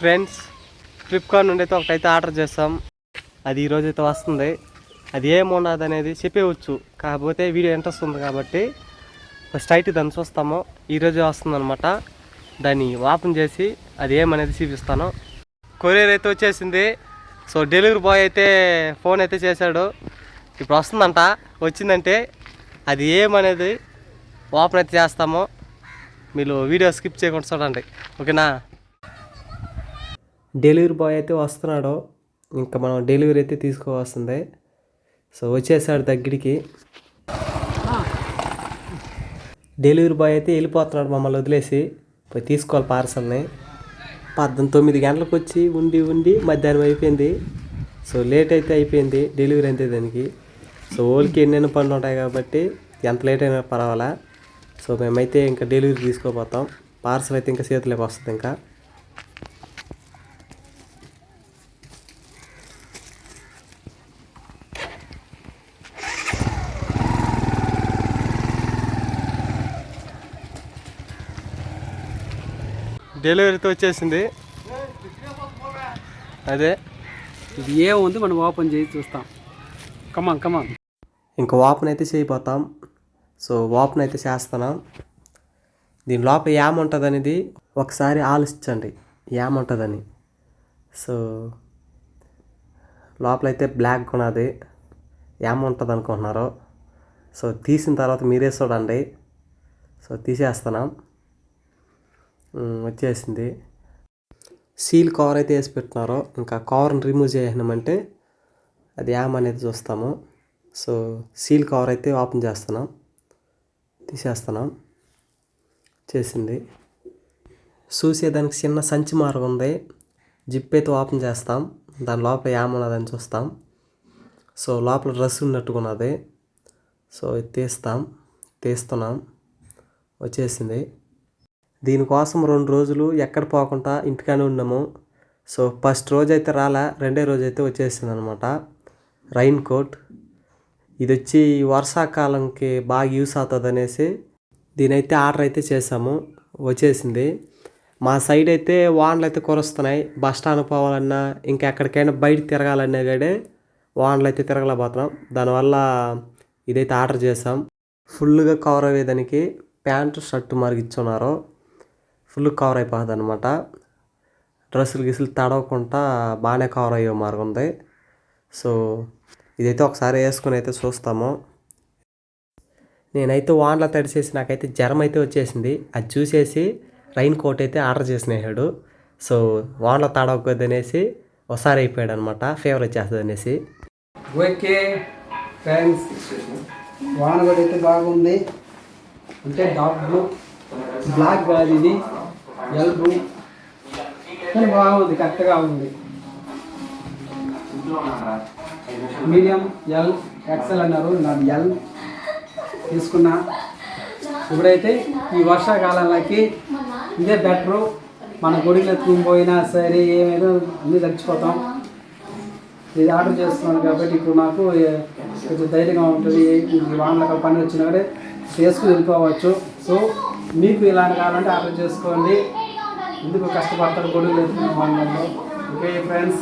Friends, Flipkart నుండి అయితే ఒకటైతే ఆర్డర్ చేస్తాం. అది ఈరోజు అయితే వస్తుంది. అది ఏమున్నది అనేది చెప్పేవచ్చు, కాకపోతే వీడియో ఇంట్రెస్ట్ ఉంది కాబట్టి ఫస్ట్ అయితే దాన్ని చూస్తాము. ఈరోజు వస్తుందన్నమాట. దాన్ని ఓపెన్ చేసి అది ఏమనేది చూపిస్తాను. కొరియర్ అయితే వచ్చేసింది. సో డెలివరీ బాయ్ అయితే ఫోన్ అయితే చేశాడు. ఇప్పుడు వస్తుందంట. వచ్చిందంటే అది ఏమనేది ఓపెన్ అయితే చేస్తాము. మీరు వీడియో స్కిప్ చేయకుండా చూడండి, ఓకేనా. డెలివరీ బాయ్ అయితే వస్తున్నాడు. ఇంకా మనం డెలివరీ అయితే తీసుకోవాల్సిందే. సో వచ్చేసాడు దగ్గరికి. డెలివరీ బాయ్ అయితే వెళ్ళిపోతున్నాడు మమ్మల్ని వదిలేసి. పోయి తీసుకోవాలి పార్సల్ని. 9 గంటలకు వచ్చి ఉండి మధ్యాహ్నం అయిపోయింది. సో లేట్ అయితే అయిపోయింది డెలివరీ అంతే దానికి. సో ఓళ్ళకి ఎన్నెన్నో పనులు ఉంటాయి కాబట్టి ఎంత లేట్ అయినా పర్వాలా. సో మేమైతే ఇంకా డెలివరీ తీసుకోపోతాం. పార్సల్ అయితే ఇంకా చేతిలోకి వస్తుంది. ఇంకా డెలివరీతో వచ్చేసింది. అదే ఇది ఏముంది, మనం ఓపెన్ చేసి చూస్తాం. కమాన్ ఇంకా ఓపెన్ అయితే చేయబోతాం. సో ఓపెన్ అయితే చేస్తున్నాం. దీని లోపల ఏముంటుంది అనేది ఒకసారి ఆలోచించండి, ఏముంటుందని. సో లోపలైతే బ్లాక్ ఉన్నది. ఏముంటుంది అనుకుంటున్నారు. సో తీసిన తర్వాత మీరే చూడండి. సో తీసేస్తున్నాం. వచ్చేసింది. సీల్ కవర్ అయితే వేసి పెట్టినారు. ఇంకా కవర్ని రిమూవ్ చేసినామంటే అది ఏమనేది చూస్తాము. సో సీల్ కవర్ అయితే ఓపెన్ చేస్తున్నాం, తీసేస్తున్నాం. చేసింది. చూసేదానికి చిన్న సంచి మార్గం ఉంది. జిప్ అయితే ఓపెన్ చేస్తాం. దాని లోపల ఏమన్నదని చూస్తాం. సో లోపల డ్రెస్ ఉన్నట్టుకున్నది. సో తీస్తున్నాం. వచ్చేసింది. దీనికోసం 2 రోజులు ఎక్కడ పోకుండా ఇంటికానే ఉన్నాము. సో ఫస్ట్ రోజు అయితే రాలా, రెండో రోజు అయితే వచ్చేసింది అనమాట. రైన్ కోట్ ఇది వచ్చి వర్షాకాలంకి బాగా యూస్ అవుతుంది అనేసి దీనైతే ఆర్డర్ అయితే చేసాము. వచ్చేసింది. మా సైడ్ అయితే వానలు అయితే కురుస్తున్నాయి. బస్ స్టాండ్ పోవాలన్నా ఇంకా ఎక్కడికైనా బయట తిరగాలన్నా కానీ వానలు అయితే తిరగలేకపోతున్నాం. దానివల్ల ఇదైతే ఆర్డర్ చేసాం. ఫుల్గా కవర్ అయ్యేదానికి ప్యాంటు షర్టు మరిగిచ్చున్నారు. ఫుల్ కవర్ అయిపోతుంది అనమాట. డ్రెస్సులు గిసులు తడవకుండా బాగానే కవర్ అయ్యే మార్గం ఉంది. సో ఇదైతే ఒకసారి వేసుకొని అయితే చూస్తాము. నేనైతే వాన్లో తడిచేసి నాకైతే జ్వరం అయితే వచ్చేసింది. అది చూసేసి రైన్ కోట్ అయితే ఆర్డర్ చేసినాడు. సో వాన్లో తడవకూడదు అనేసి ఒకసారి అయిపోయాడు అనమాట. ఫీవర్ వచ్చేస్తుంది అనేసి. ఓకే ఫ్రెండ్స్, వాన కూడా అయితే బాగుంది. అంటే డార్క్ బ్లూ, బ్లాక్ కాదు, ఇది ఎల్ బ్లూ, కానీ బాగుంది, కరెక్ట్గా ఉంది. మీడియం, ఎల్, ఎక్సెల్ అన్నారు. నాకు ఎల్ తీసుకున్నా. ఇప్పుడైతే ఈ వర్షాకాలంలోకి ఇదే బెటరు. మన గుడిలో పోయినా సరే ఏమైనా అన్నీ తడిచిపోతాం. ఇది ఆర్డర్ చేస్తున్నాను కాబట్టి ఇప్పుడు నాకు కొంచెం ధైర్యంగా ఉంటుంది. వానలో పని వచ్చినా కూడా చేసుకుని వెళ్ళిపోవచ్చు. సో మీకు ఇలాంటి కావాలంటే ఆర్డర్ చేసుకోండి. ఎందుకు కష్టపడతారు గుడిలో వానలో. Okay friends.